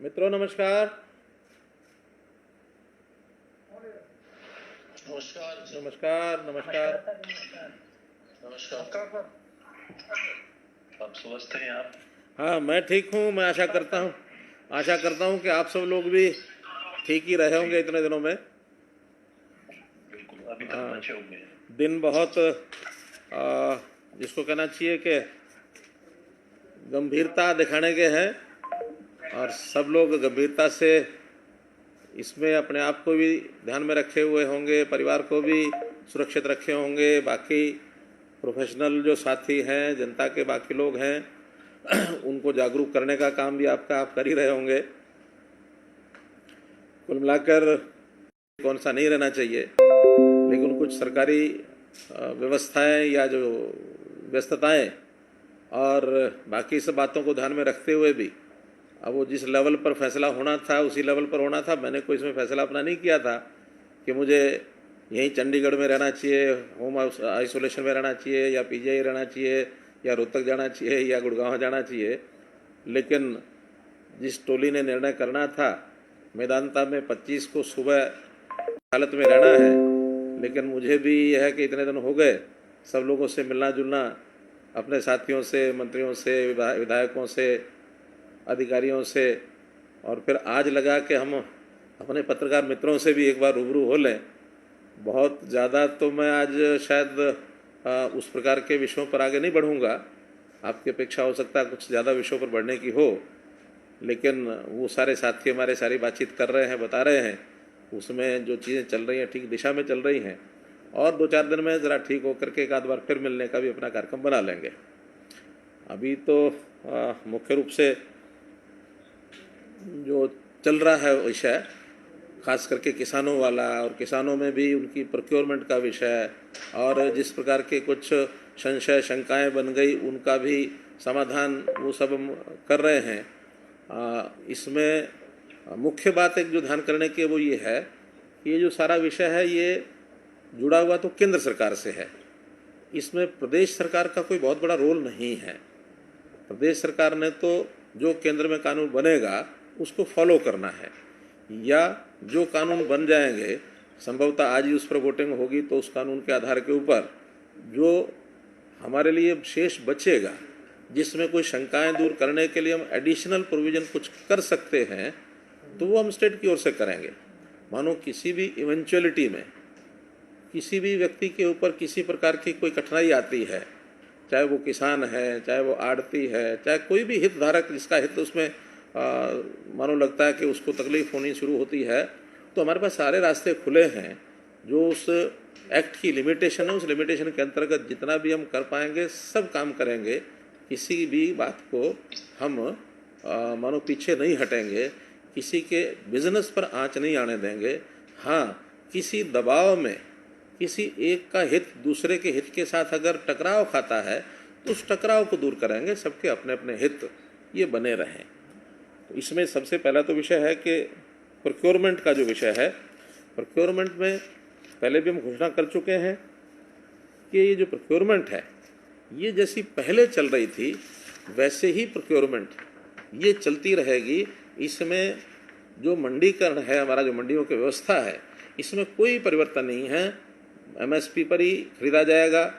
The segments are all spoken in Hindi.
मित्रों नमस्कार। नमस्कार जी। नमस्कार नमस्कार। नमस्कार। आप स्वस्थ हैं आप? हाँ, मैं ठीक हूँ। मैं आशा करता हूँ कि आप सब लोग भी ठीक ही रहे होंगे इतने दिनों में। बिल्कुल, अभी तक बचे हुए हैं। दिन बहुत जिसको कहना चाहिए कि गंभीरता दिखाने के हैं और सब लोग गंभीरता से इसमें अपने आप को भी ध्यान में रखे हुए होंगे, परिवार को भी सुरक्षित रखे होंगे, बाकी प्रोफेशनल जो साथी हैं, जनता के बाकी लोग हैं उनको जागरूक करने का काम भी आप कर ही रहे होंगे। कुल मिलाकर कौन सा नहीं रहना चाहिए, लेकिन कुछ सरकारी व्यवस्थाएं या जो व्यस्तताएं और बाकी सब बातों को ध्यान में रखते हुए भी अब वो जिस लेवल पर फैसला होना था उसी लेवल पर होना था। मैंने कोई इसमें फैसला अपना नहीं किया था कि मुझे यहीं चंडीगढ़ में रहना चाहिए, होम आइसोलेशन में रहना चाहिए, या पीजीआई रहना चाहिए, या रोहतक जाना चाहिए, या गुड़गांव जाना चाहिए। लेकिन जिस टोली ने निर्णय करना था, मैदानता में 25 को सुबह हालत में रहना है, लेकिन मुझे भी यह है कि इतने दिन हो गए सब लोगों से मिलना जुलना, अपने साथियों से, मंत्रियों से, विधायकों से, अधिकारियों से, और फिर आज लगा कि हम अपने पत्रकार मित्रों से भी एक बार रूबरू हो लें। बहुत ज़्यादा तो मैं आज शायद उस प्रकार के विषयों पर आगे नहीं बढ़ूंगा। आपकी अपेक्षा हो सकता है कुछ ज़्यादा विषयों पर बढ़ने की हो, लेकिन वो सारे साथी हमारे सारी बातचीत कर रहे हैं, बता रहे हैं उसमें जो चीज़ें चल रही हैं ठीक दिशा में चल रही हैं, और 2-4 दिन में ज़रा ठीक होकर के एक आध बार फिर मिलने का भी अपना कार्यक्रम बना लेंगे। अभी तो मुख्य रूप से जो चल रहा है विषय खास करके किसानों वाला, और किसानों में भी उनकी प्रोक्योरमेंट का विषय, और जिस प्रकार के कुछ संशय शंकाएं बन गई उनका भी समाधान वो सब हम कर रहे हैं। इसमें मुख्य बात एक जो ध्यान करने की वो ये है कि ये जो सारा विषय है ये जुड़ा हुआ तो केंद्र सरकार से है। इसमें प्रदेश सरकार का कोई बहुत बड़ा रोल नहीं है। प्रदेश सरकार ने तो जो केंद्र में कानून बनेगा उसको फॉलो करना है, या जो कानून बन जाएंगे संभवतः आज ही उस पर वोटिंग होगी, तो उस कानून के आधार के ऊपर जो हमारे लिए शेष बचेगा, जिसमें कोई शंकाएं दूर करने के लिए हम एडिशनल प्रोविज़न कुछ कर सकते हैं, तो वो हम स्टेट की ओर से करेंगे। मानो किसी भी इवेंचुअलिटी में किसी भी व्यक्ति के ऊपर किसी प्रकार की कोई कठिनाई आती है, चाहे वो किसान है, चाहे वो आड़ती है, चाहे कोई भी हितधारक जिसका हित उसमें मानो लगता है कि उसको तकलीफ होनी शुरू होती है, तो हमारे पास सारे रास्ते खुले हैं। जो उस एक्ट की लिमिटेशन है, उस लिमिटेशन के अंतर्गत जितना भी हम कर पाएंगे सब काम करेंगे। किसी भी बात को हम मानो पीछे नहीं हटेंगे, किसी के बिजनेस पर आंच नहीं आने देंगे। हाँ, किसी दबाव में किसी एक का हित दूसरे के हित के साथ अगर टकराव खाता है तो उस टकराव को दूर करेंगे। सबके अपने अपने हित ये बने रहें। तो इसमें सबसे पहला तो विषय है कि प्रोक्योरमेंट का जो विषय है, प्रोक्योरमेंट में पहले भी हम घोषणा कर चुके हैं कि ये जो प्रोक्योरमेंट है ये जैसी पहले चल रही थी वैसे ही प्रोक्योरमेंट ये चलती रहेगी। इसमें जो मंडीकरण है, हमारा जो मंडियों की व्यवस्था है, इसमें कोई परिवर्तन नहीं है। एमएसपी पर ही खरीदा जाएगा।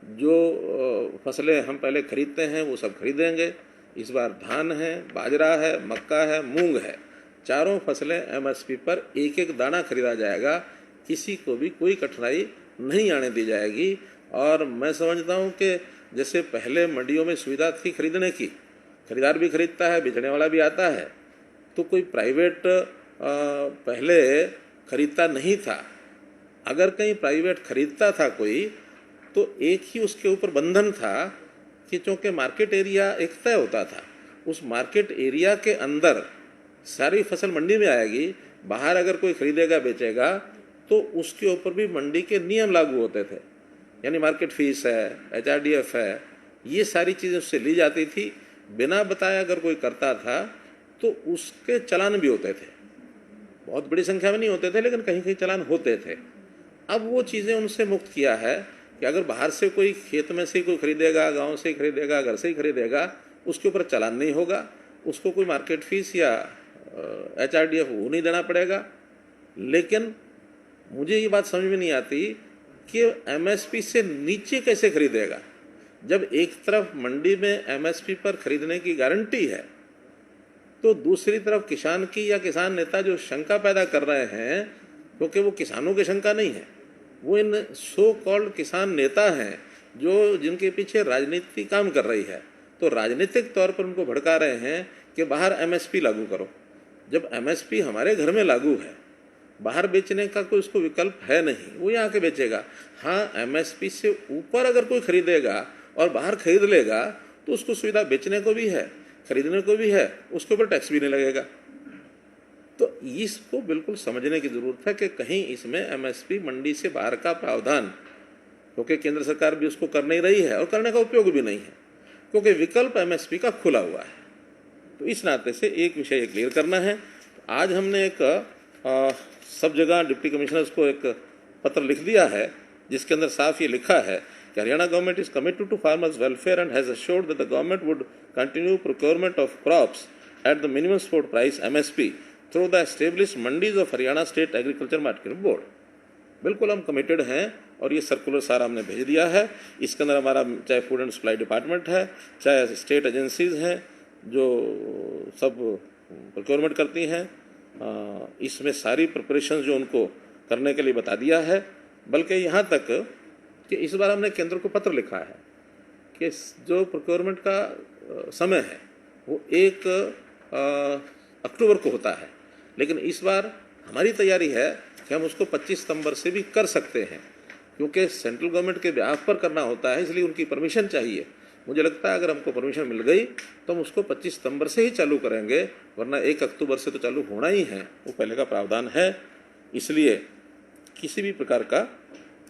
जो फसलें हम पहले खरीदते हैं वो सब खरीदेंगे। इस बार धान है, बाजरा है, मक्का है, मूंग है, चारों फसलें एमएसपी पर एक एक दाना खरीदा जाएगा। किसी को भी कोई कठिनाई नहीं आने दी जाएगी। और मैं समझता हूँ कि जैसे पहले मंडियों में सुविधा थी खरीदने की, खरीदार भी खरीदता है, बेचने वाला भी आता है, तो कोई प्राइवेट पहले खरीदता नहीं था। अगर कहीं प्राइवेट खरीदता था कोई, तो एक ही उसके ऊपर बंधन था कि चूँकि मार्केट एरिया एक तय होता था, उस मार्केट एरिया के अंदर सारी फसल मंडी में आएगी। बाहर अगर कोई खरीदेगा बेचेगा तो उसके ऊपर भी मंडी के नियम लागू होते थे, यानी मार्केट फीस है, HRDF है, ये सारी चीज़ें उससे ली जाती थी। बिना बताए अगर कोई करता था तो उसके चालान भी होते थे। बहुत बड़ी संख्या में नहीं होते थे, लेकिन कहीं कहीं चालान होते थे। अब वो चीज़ें उनसे मुक्त किया है कि अगर बाहर से कोई खेत में से कोई खरीदेगा, गांव से ही खरीदेगा, घर से ही खरीदेगा, उसके ऊपर चालान नहीं होगा, उसको कोई मार्केट फीस या HRDF वो नहीं देना पड़ेगा। लेकिन मुझे ये बात समझ में नहीं आती कि MSP से नीचे कैसे खरीदेगा, जब एक तरफ मंडी में MSP पर खरीदने की गारंटी है तो दूसरी तरफ किसान की या किसान नेता जो शंका पैदा कर रहे हैं, क्योंकि वो किसानों की शंका नहीं है, वो इन सो कॉल्ड किसान नेता हैं जो जिनके पीछे राजनीति काम कर रही है, तो राजनीतिक तौर पर उनको भड़का रहे हैं कि बाहर MSP लागू करो। जब MSP हमारे घर में लागू है, बाहर बेचने का कोई उसको विकल्प है नहीं, वो यहाँ के बेचेगा। हाँ, MSP से ऊपर अगर कोई खरीदेगा और बाहर खरीद लेगा तो उसको सुविधा बेचने को भी है, खरीदने को भी है, उसके ऊपर टैक्स भी नहीं लगेगा। तो इसको बिल्कुल समझने की जरूरत है कि कहीं इसमें MSP मंडी से बाहर का प्रावधान, क्योंकि केंद्र सरकार भी उसको कर नहीं रही है और करने का उपयोग भी नहीं है, क्योंकि विकल्प MSP का खुला हुआ है। तो इस नाते से एक विषय क्लियर करना है। आज हमने एक सब जगह डिप्टी कमिश्नर्स को एक पत्र लिख दिया है जिसके अंदर साफ ये लिखा है कि Haryana government is committed to farmers welfare and has assured that the government would continue procurement of crops at the minimum support price MSP through the established mandis of Haryana state agriculture marketing board. बिल्कुल हम कमिटेड हैं और ये सर्कुलर सारा हमने भेज दिया है। इसके अंदर हमारा चाहे फूड एंड सप्लाई डिपार्टमेंट है, चाहे स्टेट एजेंसीज हैं जो सब प्रोक्योरमेंट करती हैं, इसमें सारी प्रिपरेशन जो उनको करने के लिए बता दिया है। बल्कि यहाँ तक कि इस बार हमने केंद्र को पत्र लिखा है कि जो प्रोक्योरमेंट का समय है वो 1 अक्टूबर को होता है, लेकिन इस बार हमारी तैयारी है कि हम उसको 25 सितंबर से भी कर सकते हैं, क्योंकि सेंट्रल गवर्नमेंट के बिहाफ पर करना होता है, इसलिए उनकी परमिशन चाहिए। मुझे लगता है अगर हमको परमिशन मिल गई तो हम उसको 25 सितंबर से ही चालू करेंगे, वरना 1 अक्टूबर से तो चालू होना ही है, वो पहले का प्रावधान है। इसलिए किसी भी प्रकार का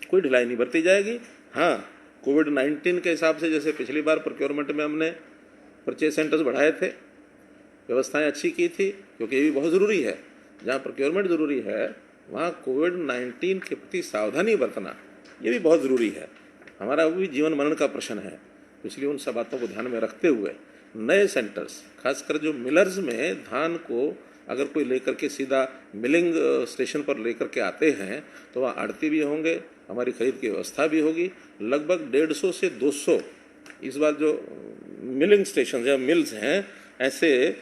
कोई ढिलाई नहीं बरती जाएगी। हाँ, कोविड-19 के हिसाब से जैसे पिछली बार प्रोक्योरमेंट में हमने परचेज सेंटर्स बढ़ाए थे, व्यवस्थाएं अच्छी की थी, क्योंकि ये भी बहुत ज़रूरी है। जहाँ प्रोक्योरमेंट ज़रूरी है वहाँ कोविड-19 के प्रति सावधानी बरतना ये भी बहुत ज़रूरी है। हमारा वो भी जीवन मरण का प्रश्न है, इसलिए उन सब बातों को ध्यान में रखते हुए नए सेंटर्स, खासकर जो मिलर्स में धान को अगर कोई लेकर के सीधा मिलिंग स्टेशन पर लेकर के आते हैं तो वहाँ आड़ती भी होंगे, हमारी खरीद की व्यवस्था भी होगी। लगभग 150 से 200 इस बार जो मिलिंग स्टेशन या मिल्स हैं, ऐसे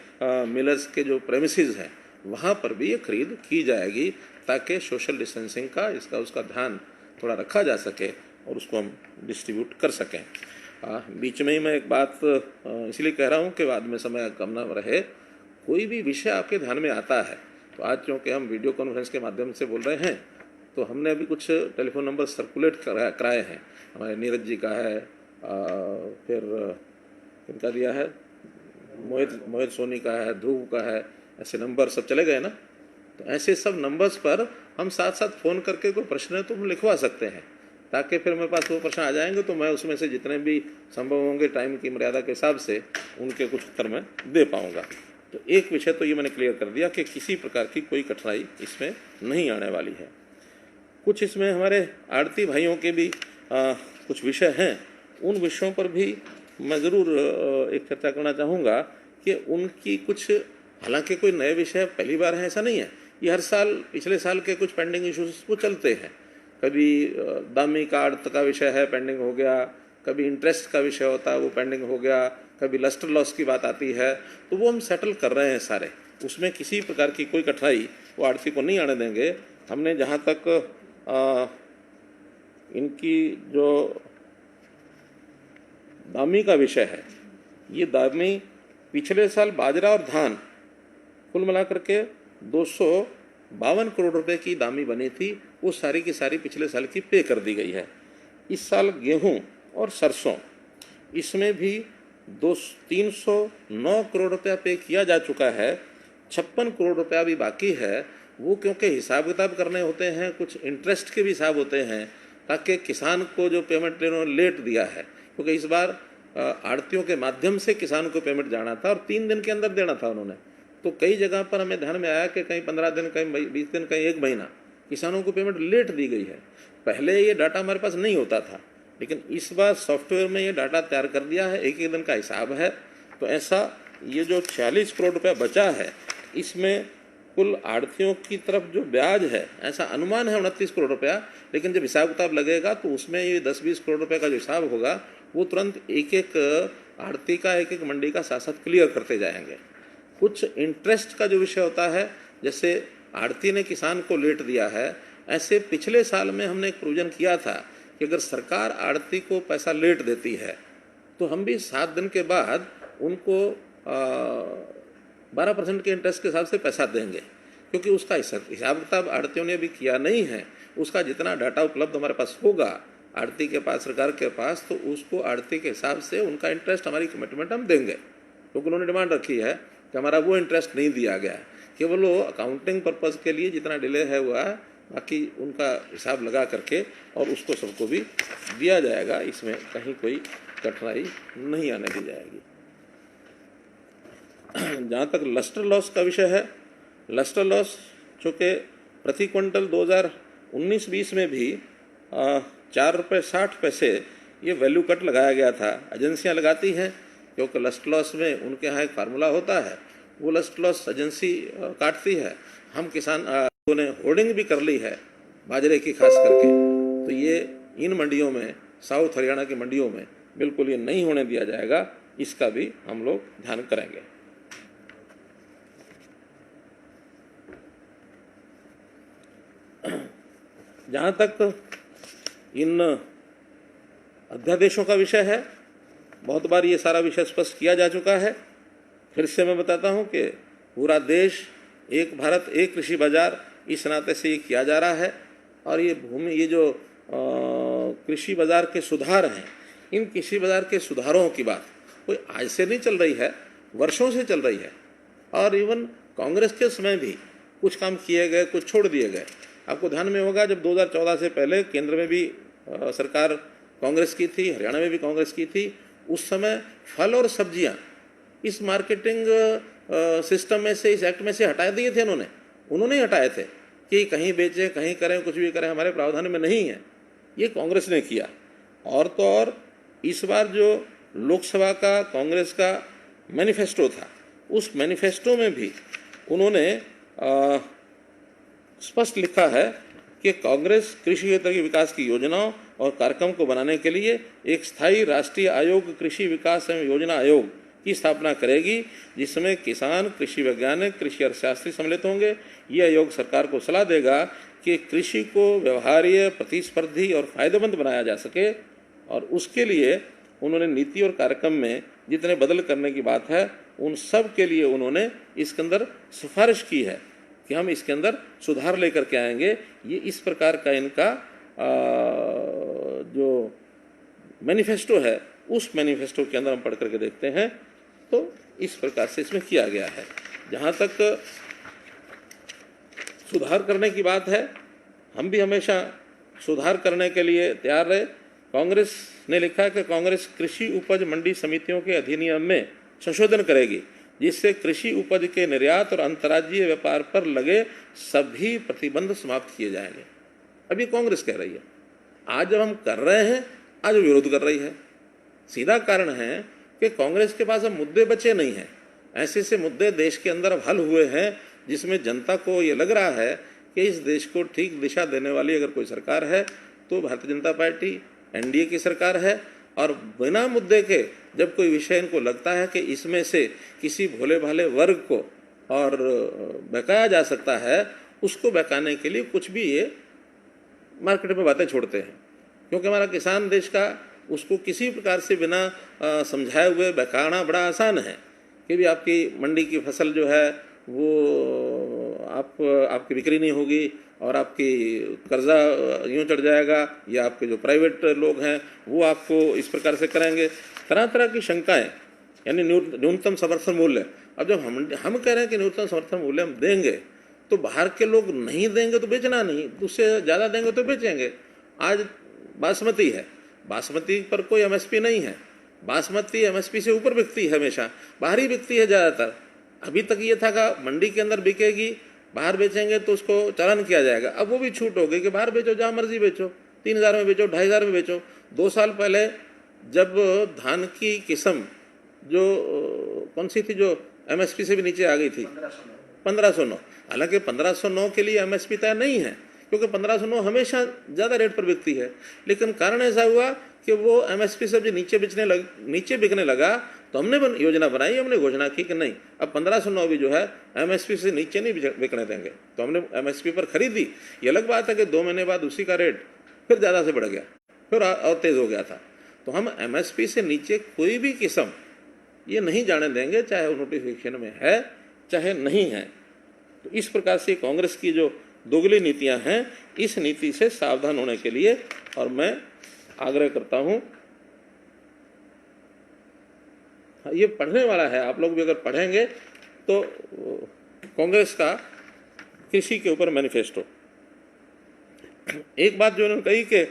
मिलर्स के जो प्रेमिसेस हैं वहाँ पर भी ये खरीद की जाएगी, ताकि सोशल डिस्टेंसिंग का उसका ध्यान थोड़ा रखा जा सके और उसको हम डिस्ट्रीब्यूट कर सकें। बीच में ही मैं एक बात इसलिए कह रहा हूँ कि बाद में समय कम न रहे, कोई भी विषय आपके ध्यान में आता है तो आज क्योंकि हम वीडियो कॉन्फ्रेंस के माध्यम से बोल रहे हैं तो हमने अभी कुछ टेलीफोन नंबर सर्कुलेट कराए हैं। हमारे नीरज जी का है, फिर इनका दिया है, मोहित सोनी का है, ध्रुव का है, ऐसे नंबर सब चले गए ना। तो ऐसे सब नंबर्स पर हम साथ साथ फ़ोन करके कोई प्रश्न है तो हम लिखवा सकते हैं, ताकि फिर मेरे पास वो प्रश्न आ जाएंगे तो मैं उसमें से जितने भी संभव होंगे टाइम की मर्यादा के हिसाब से उनके कुछ उत्तर मैं दे पाऊँगा। तो एक विषय तो ये मैंने क्लियर कर दिया कि किसी प्रकार की कोई कठिनाई इसमें नहीं आने वाली है। कुछ इसमें हमारे आड़ती भाइयों के भी कुछ विषय हैं, उन विषयों पर भी मैं ज़रूर एक चर्चा करना चाहूँगा कि उनकी कुछ, हालांकि कोई नए विषय पहली बार है ऐसा नहीं है, ये हर साल पिछले साल के कुछ पेंडिंग इश्यूज वो चलते हैं। कभी दामी का आड़त का विषय है, पेंडिंग हो गया, कभी इंटरेस्ट का विषय होता है वो पेंडिंग हो गया, कभी लस्टर लॉस की बात आती है, तो वो हम सेटल कर रहे हैं सारे। उसमें किसी प्रकार की कोई कठिनाई वो आड़ती को नहीं आने देंगे। हमने जहाँ तक इनकी जो दामी का विषय है, ये दामी पिछले साल बाजरा और धान कुल मिलाकर के 252 करोड़ रुपए की दामी बनी थी, वो सारी की सारी पिछले साल की पे कर दी गई है। इस साल गेहूं और सरसों इसमें भी 309 करोड़ रुपया पे किया जा चुका है, 56 करोड़ रुपया भी बाकी है। वो क्योंकि हिसाब किताब करने होते हैं, कुछ इंटरेस्ट के भी हिसाब होते हैं, ताकि किसान को जो पेमेंट इन्होंने लेट दिया है, क्योंकि इस बार आड़तियों के माध्यम से किसान को पेमेंट जाना था और 3 दिन के अंदर देना था उन्होंने। तो कई जगह पर हमें ध्यान में आया कि कहीं 15 दिन, कहीं 20 दिन, कहीं 1 महीना किसानों को पेमेंट लेट दी गई है। पहले ये डाटा हमारे पास नहीं होता था, लेकिन इस बार सॉफ्टवेयर में ये डाटा तैयार कर दिया है, एक एक दिन का हिसाब है। तो ऐसा ये जो 46 करोड़ रुपया बचा है, इसमें कुल आढ़तियों की तरफ जो ब्याज है, ऐसा अनुमान है 29 करोड़ रुपया, लेकिन जब हिसाब किताब लगेगा तो उसमें ये 10-20 करोड़ रुपए का जो हिसाब होगा वो तुरंत एक एक आढ़ती का, एक एक मंडी का साथ साथ क्लियर करते जाएंगे। कुछ इंटरेस्ट का जो विषय होता है, जैसे आढ़ती ने किसान को लेट दिया है, ऐसे पिछले साल में हमने एक प्रोविजन किया था कि अगर सरकार आढ़ती को पैसा लेट देती है तो हम भी 7 दिन के बाद उनको 12% के इंटरेस्ट के हिसाब से पैसा देंगे, क्योंकि उसका हिसाब किताब आढ़तियों ने अभी किया नहीं है। उसका जितना डाटा उपलब्ध हमारे पास होगा आढ़ती के पास, सरकार के पास, तो उसको आढ़ती के हिसाब से उनका इंटरेस्ट, हमारी कमिटमेंट हम देंगे, क्योंकि उन्होंने डिमांड रखी है कि हमारा वो इंटरेस्ट नहीं दिया गया है। केवल वो अकाउंटिंग पर्पज़ के लिए जितना डिले है हुआ है, बाकी उनका हिसाब लगा करके और उसको सबको भी दिया जाएगा। इसमें कहीं कोई कठिनाई नहीं आने दी जाएगी। जहाँ तक लस्टर लॉस का विषय है, लस्टर लॉस चूँकि प्रति क्विंटल 2019-20 में भी 4 रुपये 60 पैसे ये वैल्यू कट लगाया गया था। एजेंसियाँ लगाती हैं, क्योंकि लस्टर लॉस में उनके यहाँ एक फार्मूला होता है, वो लस्टर लॉस एजेंसी काटती है। हम किसान ने होर्डिंग भी कर ली है बाजरे की खास करके, तो ये इन मंडियों में, साउथ हरियाणा की मंडियों में बिल्कुल ये नहीं होने दिया जाएगा। इसका भी हम लोग ध्यान करेंगे। जहाँ तक इन अध्यादेशों का विषय है, बहुत बार ये सारा विषय स्पष्ट किया जा चुका है। फिर से मैं बताता हूँ कि पूरा देश एक भारत एक कृषि बाजार, इस नाते से ये किया जा रहा है। और ये जो कृषि बाजार के सुधार हैं, इन कृषि बाजार के सुधारों की बात कोई आज से नहीं चल रही है, वर्षों से चल रही है। और इवन कांग्रेस के समय भी कुछ काम किए गए, कुछ छोड़ दिए गए। आपको ध्यान में होगा, जब 2014 से पहले केंद्र में भी सरकार कांग्रेस की थी, हरियाणा में भी कांग्रेस की थी, उस समय फल और सब्जियां इस मार्केटिंग सिस्टम में से, इस एक्ट में से हटा दिए थे। उन्होंने ही हटाए थे कि कहीं बेचें, कहीं करें, कुछ भी करें, हमारे प्रावधान में नहीं है। ये कांग्रेस ने किया। और तो और इस बार जो लोकसभा का कांग्रेस का मैनिफेस्टो था, उस मैनिफेस्टो में भी उन्होंने स्पष्ट लिखा है कि कांग्रेस कृषि क्षेत्र के विकास की योजनाओं और कार्यक्रम को बनाने के लिए एक स्थायी राष्ट्रीय आयोग, कृषि विकास एवं योजना आयोग की स्थापना करेगी, जिसमें किसान, कृषि वैज्ञानिक, कृषि अर्थशास्त्री सम्मिलित होंगे। ये आयोग सरकार को सलाह देगा कि कृषि को व्यवहार्य, प्रतिस्पर्धी और फायदेमंद बनाया जा सके। और उसके लिए उन्होंने नीति और कार्यक्रम में जितने बदल करने की बात है, उन सब के लिए उन्होंने इसके अंदर सिफारिश की है कि हम इसके अंदर सुधार लेकर के आएंगे। ये इस प्रकार का इनका जो मैनिफेस्टो है, उस मैनिफेस्टो के अंदर हम पढ़ करके देखते हैं तो इस प्रकार से इसमें किया गया है। जहाँ तक सुधार करने की बात है, हम भी हमेशा सुधार करने के लिए तैयार रहे। कांग्रेस ने लिखा कि कांग्रेस कृषि उपज मंडी समितियों के अधिनियम में संशोधन करेगी, जिससे कृषि उपज के निर्यात और अंतर्राज्यीय व्यापार पर लगे सभी प्रतिबंध समाप्त किए जाएंगे। अभी कांग्रेस कह रही है, आज जब हम कर रहे हैं, आज विरोध कर रही है। सीधा कारण है कि कांग्रेस के पास अब मुद्दे बचे नहीं हैं। ऐसे से मुद्दे देश के अंदर अब हल हुए हैं, जिसमें जनता को ये लग रहा है कि इस देश को ठीक दिशा देने वाली अगर कोई सरकार है तो भारतीय जनता पार्टी, एनडीए की सरकार है। और बिना मुद्दे के जब कोई विषय इनको लगता है कि इसमें से किसी भोले भाले वर्ग को और बहकाया जा सकता है, उसको बहकाने के लिए कुछ भी ये मार्केट में बातें छोड़ते हैं। क्योंकि हमारा किसान देश का, उसको किसी प्रकार से बिना समझाए हुए बहकाना बड़ा आसान है कि भी आपकी मंडी की फसल जो है वो आपकी बिक्री नहीं होगी और आपकी कर्जा यूँ चढ़ जाएगा, या आपके जो प्राइवेट लोग हैं वो आपको इस प्रकार से करेंगे। तरह तरह की शंकाएं, यानी न्यूनतम समर्थन मूल्य। अब जब हम कह रहे हैं कि न्यूनतम समर्थन मूल्य हम देंगे, तो बाहर के लोग नहीं देंगे तो बेचना नहीं, उससे ज़्यादा देंगे तो बेचेंगे। आज बासमती है, बासमती पर कोई एमएसपी नहीं है। बासमती एमएसपी से ऊपर बिकती है, हमेशा बाहरी बिकती है ज़्यादातर। अभी तक ये था कि मंडी के अंदर बिकेगी, बाहर बेचेंगे तो उसको चालान किया जाएगा। अब वो भी छूट हो गई कि बाहर बेचो, जहाँ मर्जी बेचो, 3000 में बेचो, 2500 में बेचो। 2 साल पहले जब धान की किस्म जो कौन सी थी, जो एमएसपी से भी नीचे आ गई थी, 1509। हालांकि 1509 के लिए एमएसपी तय नहीं है, क्योंकि 1509 हमेशा ज़्यादा रेट पर बिकती है। लेकिन कारण ऐसा हुआ कि वो एमएसपी से नीचे बिकने लगा, तो हमने योजना बनाई, हमने घोषणा की कि नहीं, अब 1509 भी जो है एमएसपी से नीचे नहीं बिकने देंगे। तो हमने एमएसपी पर खरीदी। ये अलग बात है कि 2 महीने बाद उसी का रेट फिर ज़्यादा से बढ़ गया, फिर और तेज़ हो गया था। तो हम एमएसपी से नीचे कोई भी किस्म ये नहीं जाने देंगे, चाहे वो नोटिफिकेशन में है चाहे नहीं है। तो इस प्रकार से कांग्रेस की जो दोगली नीतियां हैं, इस नीति से सावधान होने के लिए और मैं आग्रह करता हूं। ये पढ़ने वाला है, आप लोग भी अगर पढ़ेंगे तो कांग्रेस का कृषि के ऊपर मैनिफेस्टो। एक बात जो उन्होंने कही कि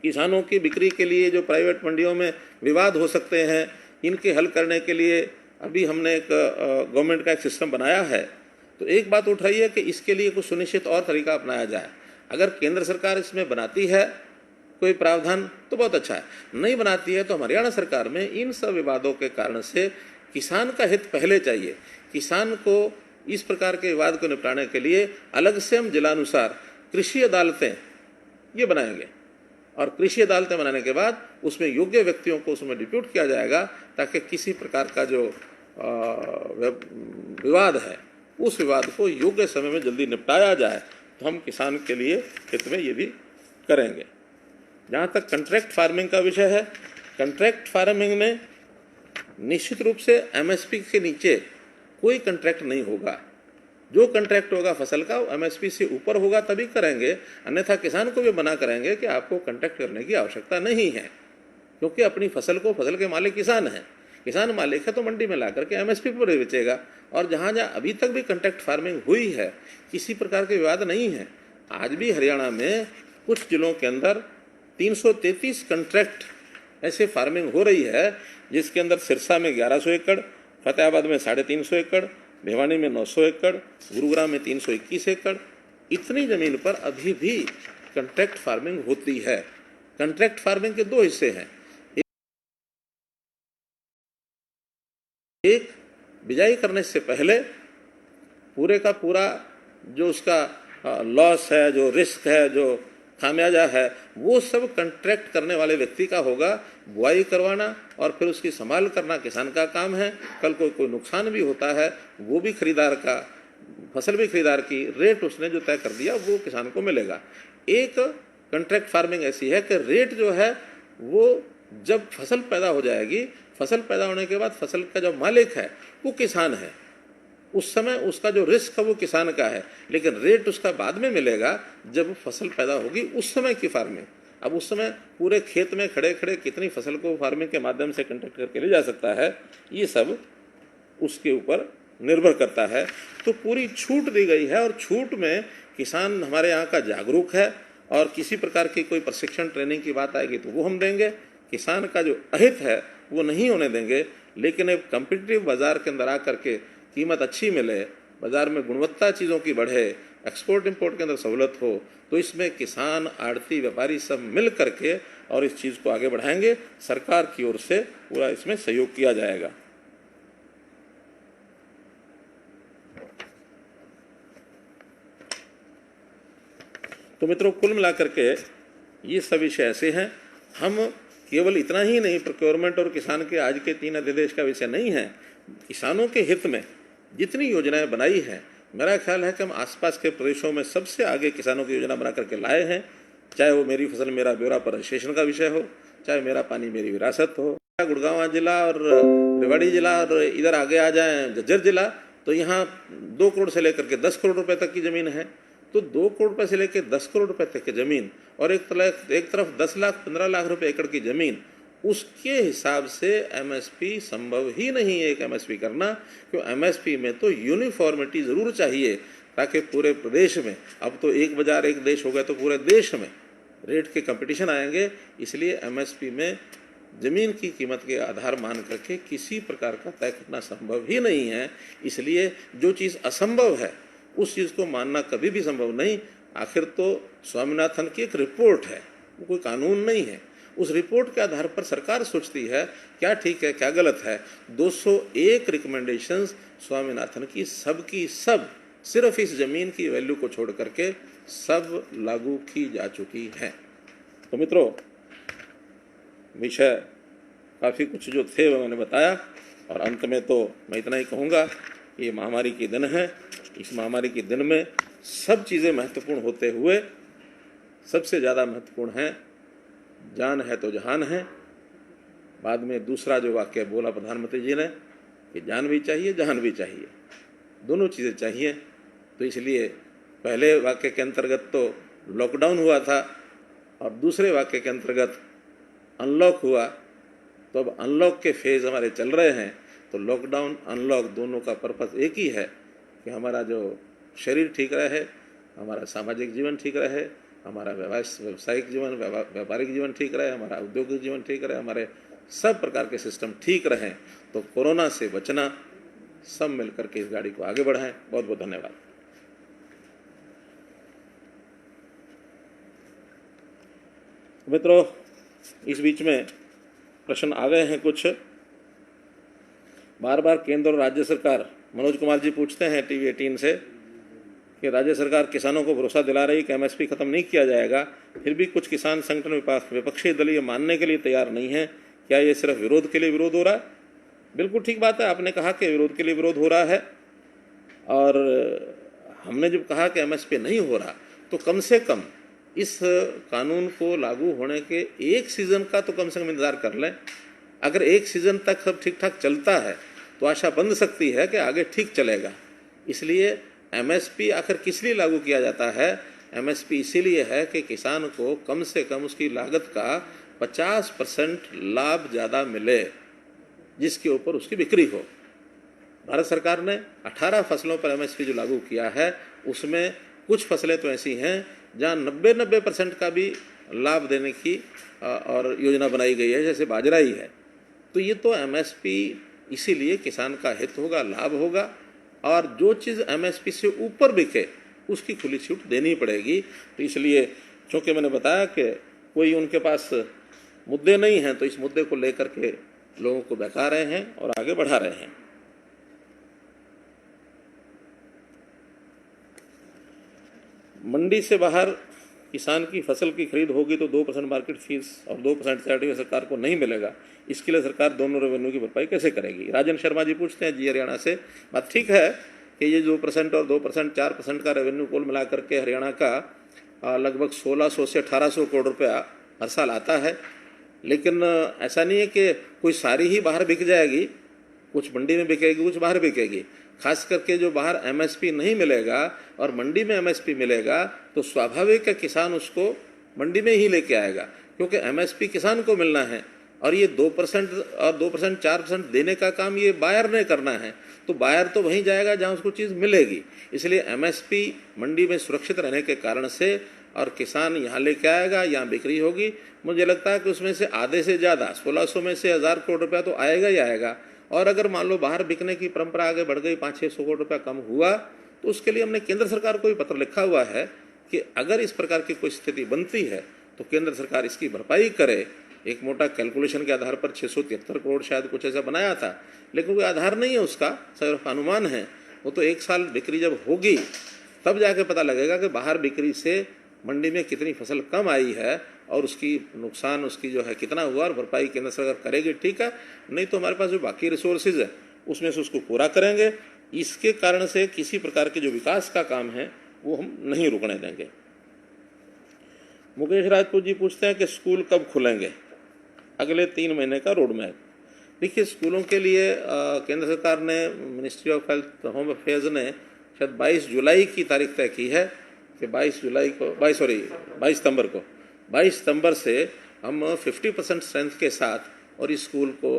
किसानों की बिक्री के लिए जो प्राइवेट मंडियों में विवाद हो सकते हैं, इनके हल करने के लिए अभी हमने एक गवर्नमेंट का एक सिस्टम बनाया है। तो एक बात उठाई है कि इसके लिए कुछ सुनिश्चित और तरीका अपनाया जाए। अगर केंद्र सरकार इसमें बनाती है कोई प्रावधान तो बहुत अच्छा है, नहीं बनाती है तो हरियाणा सरकार में इन सब विवादों के कारण से किसान का हित पहले चाहिए। किसान को इस प्रकार के विवाद को निपटाने के लिए अलग से हम जिलानुसार कृषि अदालतें ये बनाएंगे, और कृषि अदालतें बनाने के बाद उसमें योग्य व्यक्तियों को उसमें डिप्यूट किया जाएगा, ताकि किसी प्रकार का जो विवाद है उस विवाद को योग्य समय में जल्दी निपटाया जाए। तो हम किसान के लिए हित में ये भी करेंगे। जहाँ तक कॉन्ट्रैक्ट फार्मिंग का विषय है, कॉन्ट्रैक्ट फार्मिंग में निश्चित रूप से एमएसपी के नीचे कोई कॉन्ट्रैक्ट नहीं होगा। जो कॉन्ट्रैक्ट होगा फसल का वो एमएसपी से ऊपर होगा तभी करेंगे, अन्यथा किसान को भी मना करेंगे कि आपको कॉन्ट्रैक्ट करने की आवश्यकता नहीं है, क्योंकि अपनी फसल के मालिक किसान है। किसान मालिक है तो मंडी में ला करके एमएसपी पर बेचेगा। और जहाँ जहाँ अभी तक भी कॉन्ट्रैक्ट फार्मिंग हुई है, किसी प्रकार के विवाद नहीं है। आज भी हरियाणा में कुछ जिलों के अंदर 333 कॉन्ट्रैक्ट ऐसे फार्मिंग हो रही है, जिसके अंदर सिरसा में 1100 एकड़, फतेहाबाद में 350 एकड़, भिवानी में 900 एकड़, गुरुग्राम में 321 एकड़, इतनी जमीन पर अभी भी कॉन्ट्रैक्ट फार्मिंग होती है। कॉन्ट्रैक्ट फार्मिंग के 2 हिस्से हैं। एक, बिजाई करने से पहले पूरे का पूरा जो उसका लॉस है, जो रिस्क है, जो खामियाजा है, वो सब कॉन्ट्रैक्ट करने वाले व्यक्ति का होगा। बुआई करवाना और फिर उसकी संभाल करना किसान का काम है। कल को कोई नुकसान भी होता है, वो भी खरीदार का, फसल भी खरीदार की, रेट उसने जो तय कर दिया वो किसान को मिलेगा। एक कॉन्ट्रैक्ट फार्मिंग ऐसी है कि रेट जो है वो जब फसल पैदा हो जाएगी, फसल पैदा होने के बाद फसल का जो मालिक है वो किसान है, उस समय उसका जो रिस्क है वो किसान का है, लेकिन रेट उसका बाद में मिलेगा जब फसल पैदा होगी, उस समय की फार्मिंग। अब उस समय पूरे खेत में खड़े खड़े कितनी फसल को फार्मिंग के माध्यम से कॉन्ट्रैक्ट करके ले जा सकता है, ये सब उसके ऊपर निर्भर करता है। तो पूरी छूट दी गई है, और छूट में किसान हमारे यहाँ का जागरूक है, और किसी प्रकार की कोई प्रशिक्षण ट्रेनिंग की बात आएगी तो वो हम देंगे। किसान का जो अहित है वो नहीं होने देंगे, लेकिन एक कम्पिटिटिव बाजार के अंदर आकर के कीमत अच्छी मिले, बाजार में गुणवत्ता चीज़ों की बढ़े, एक्सपोर्ट इंपोर्ट के अंदर सहूलत हो, तो इसमें किसान, आड़ती, व्यापारी सब मिल करके और इस चीज़ को आगे बढ़ाएंगे। सरकार की ओर से पूरा इसमें सहयोग किया जाएगा। तो मित्रों, कुल मिलाकर के ये सब विषय ऐसे हैं। हम केवल इतना ही नहीं, प्रोक्योरमेंट और किसान के आज के 3 अध्यादेश का विषय नहीं है। किसानों के हित में जितनी योजनाएं बनाई हैं, मेरा ख्याल है कि हम आसपास के प्रदेशों में सबसे आगे किसानों की योजना बना करके लाए हैं। चाहे वो मेरी फसल मेरा ब्यौरा पर रजिस्ट्रेशन का विषय हो, चाहे मेरा पानी मेरी विरासत हो। गुड़गांव जिला और रेवाड़ी जिला और इधर आगे आ जाएं झज्जर जिला, तो यहाँ 2 करोड़ से लेकर के 10 करोड़ रुपए तक की ज़मीन है। तो 2 करोड़ रुपए से लेकर 10 करोड़ रुपए तक की ज़मीन, और एक तरफ 10 लाख 15 लाख रुपए एकड़ की ज़मीन, उसके हिसाब से एमएसपी संभव ही नहीं है एक एमएसपी करना। क्यों? एमएसपी में तो यूनिफॉर्मिटी ज़रूर चाहिए, ताकि पूरे प्रदेश में, अब तो एक बाजार एक देश हो गया, तो पूरे देश में रेट के कंपटीशन आएंगे। इसलिए एमएसपी में ज़मीन की कीमत के आधार मान करके किसी प्रकार का तय करना संभव ही नहीं है। इसलिए जो चीज़ असंभव है उस चीज़ को मानना कभी भी संभव नहीं। आखिर तो स्वामीनाथन की एक रिपोर्ट है, वो कोई कानून नहीं है। उस रिपोर्ट के आधार पर सरकार सोचती है क्या ठीक है क्या गलत है। 201 रिकमेंडेशंस स्वामीनाथन की सब सिर्फ इस जमीन की वैल्यू को छोड़ करके सब लागू की जा चुकी हैं। तो मित्रों, विषय काफ़ी कुछ जो थे वो मैंने बताया, और अंत में तो मैं इतना ही कहूँगा, ये महामारी के दिन है। इस महामारी के दिन में सब चीज़ें महत्वपूर्ण होते हुए सबसे ज़्यादा महत्वपूर्ण है जान है तो जहान है। बाद में दूसरा जो वाक्य बोला प्रधानमंत्री जी ने कि जान भी चाहिए जहान भी चाहिए, दोनों चीज़ें चाहिए। तो इसलिए पहले वाक्य के अंतर्गत तो लॉकडाउन हुआ था और दूसरे वाक्य के अंतर्गत अनलॉक हुआ। तो अब अनलॉक के फेज़ हमारे चल रहे हैं। तो लॉकडाउन अनलॉक दोनों का पर्पस एक ही है कि हमारा जो शरीर ठीक रहे, हमारा सामाजिक जीवन ठीक रहे, हमारा व्यावसायिक जीवन व्यापारिक जीवन ठीक रहे, हमारा औद्योगिक जीवन ठीक रहे, हमारे सब प्रकार के सिस्टम ठीक रहें। तो कोरोना से बचना, सब मिलकर के इस गाड़ी को आगे बढ़ाएं। बहुत बहुत धन्यवाद। मित्रों, इस बीच में प्रश्न आ गए हैं कुछ। बार बार केंद्र और राज्य सरकार, मनोज कुमार जी पूछते हैं टीवी 18 से कि राज्य सरकार किसानों को भरोसा दिला रही कि एमएसपी खत्म नहीं किया जाएगा, फिर भी कुछ किसान संगठन विपक्षी दल ये मानने के लिए तैयार नहीं है। क्या ये सिर्फ विरोध के लिए विरोध हो रहा है? बिल्कुल ठीक बात है, आपने कहा कि विरोध के लिए विरोध हो रहा है। और हमने जब कहा कि एमएसपी नहीं हो रहा, तो कम से कम इस कानून को लागू होने के एक सीज़न का तो कम से कम इंतज़ार कर लें। अगर एक सीज़न तक सब ठीक ठाक चलता है तो आशा बन सकती है कि आगे ठीक चलेगा। इसलिए एमएसपी आखिर किस लिए लागू किया जाता है? एमएसपी इसीलिए है कि किसान को कम से कम उसकी लागत का 50% लाभ ज़्यादा मिले, जिसके ऊपर उसकी बिक्री हो। भारत सरकार ने 18 फसलों पर एमएसपी जो लागू किया है, उसमें कुछ फसलें तो ऐसी हैं जहाँ 90% का भी लाभ देने की और योजना बनाई गई है, जैसे बाजरा ही है। तो ये तो एमएसपी इसीलिए किसान का हित होगा, लाभ होगा, और जो चीज़ एमएसपी से ऊपर बिके उसकी खुली छूट देनी पड़ेगी। तो इसलिए चूँकि मैंने बताया कि कोई उनके पास मुद्दे नहीं हैं, तो इस मुद्दे को लेकर के लोगों को बहका रहे हैं और आगे बढ़ा रहे हैं। मंडी से बाहर किसान की फसल की खरीद होगी तो 2% मार्केट फीस और 2% सर्टिफिकेट सरकार को नहीं मिलेगा। इसके लिए सरकार दोनों रेवेन्यू की भरपाई कैसे करेगी? राजन शर्मा जी पूछते हैं जी हरियाणा से। बात ठीक है कि ये 2% और 2% 4% का रेवेन्यू कुल मिला करके हरियाणा का लगभग 1600 से 1800 करोड़ रुपया हर साल आता है। लेकिन ऐसा नहीं है कि कोई सारी ही बाहर बिक जाएगी, कुछ मंडी में बिकेगी, कुछ बाहर बिकेगी। खास करके जो बाहर एमएसपी नहीं मिलेगा और मंडी में एमएसपी मिलेगा, तो स्वाभाविक है किसान उसको मंडी में ही लेके आएगा, क्योंकि एमएसपी किसान को मिलना है। और ये 2% और 2% 4% देने का काम ये बायर ने करना है। तो बायर तो वहीं जाएगा जहां उसको चीज़ मिलेगी। इसलिए एमएसपी मंडी में सुरक्षित रहने के कारण से, और किसान यहाँ लेके आएगा, यहाँ बिक्री होगी। मुझे लगता है कि उसमें से आधे से ज़्यादा 1600 में से 1000 करोड़ रुपया तो आएगा ही आएगा। और अगर मान लो बाहर बिकने की परंपरा आगे बढ़ गई, 500-600 करोड़ रुपया कम हुआ, तो उसके लिए हमने केंद्र सरकार को भी पत्र लिखा हुआ है कि अगर इस प्रकार की कोई स्थिति बनती है तो केंद्र सरकार इसकी भरपाई करे। एक मोटा कैलकुलेशन के आधार पर 673 करोड़ शायद कुछ ऐसा बनाया था, लेकिन कोई आधार नहीं है उसका, सिर्फ अनुमान है। वो तो एक साल बिक्री जब होगी तब जाके पता लगेगा कि बाहर बिक्री से मंडी में कितनी फसल कम आई है और उसकी नुकसान उसकी जो है कितना हुआ, और भरपाई केंद्र सरकार करेगी। ठीक है, नहीं तो हमारे पास जो बाकी रिसोर्सेज है उसमें से उसको पूरा करेंगे। इसके कारण से किसी प्रकार के जो विकास का काम है वो हम नहीं रुकने देंगे। मुकेश राजपूत जी पूछते हैं कि स्कूल कब खुलेंगे? अगले 3 महीने का रोड मैप। देखिए, स्कूलों के लिए केंद्र सरकार ने, ministry of health home affairs ने शायद 22 जुलाई की तारीख तय की है कि 22 सितंबर से हम 50% स्ट्रेंथ के साथ और इस स्कूल को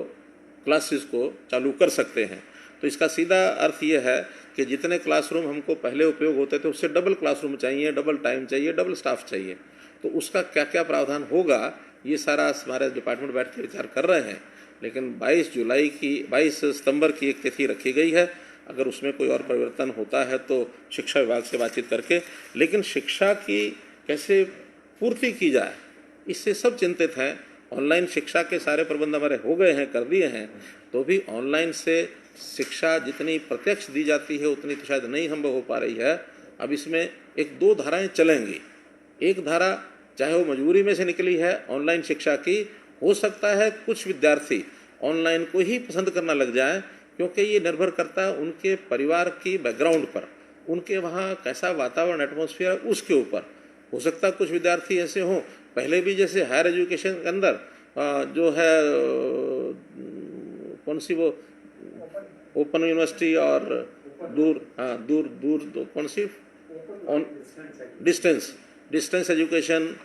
क्लासेस को चालू कर सकते हैं। तो इसका सीधा अर्थ ये है कि जितने क्लासरूम हमको पहले उपयोग होते थे उससे डबल क्लासरूम चाहिए, डबल टाइम चाहिए, डबल स्टाफ चाहिए। तो उसका क्या क्या प्रावधान होगा, ये सारा हमारे डिपार्टमेंट बैठ के विचार कर रहे हैं। लेकिन 22 सितंबर की एक तिथि रखी गई है। अगर उसमें कोई और परिवर्तन होता है तो शिक्षा विभाग से बातचीत करके, लेकिन शिक्षा की कैसे पूर्ति की जाए इससे सब चिंतित हैं। ऑनलाइन शिक्षा के सारे प्रबंध हमारे हो गए हैं, कर दिए हैं, तो भी ऑनलाइन से शिक्षा जितनी प्रत्यक्ष दी जाती है उतनी तो शायद नहीं संभव हो पा रही है। अब इसमें एक दो धाराएं चलेंगी। एक धारा चाहे वो मजबूरी में से निकली है ऑनलाइन शिक्षा की, हो सकता है कुछ विद्यार्थी ऑनलाइन को ही पसंद करना लग जाए, क्योंकि ये निर्भर करता है उनके परिवार की बैकग्राउंड पर, उनके वहाँ कैसा वातावरण एटमॉस्फेयर है उसके ऊपर। हो सकता है कुछ विद्यार्थी ऐसे हों, पहले भी जैसे हायर एजुकेशन के अंदर जो है कौन सी वो ओपन यूनिवर्सिटी और दूर कौन सी डिस्टेंस एजुकेशन,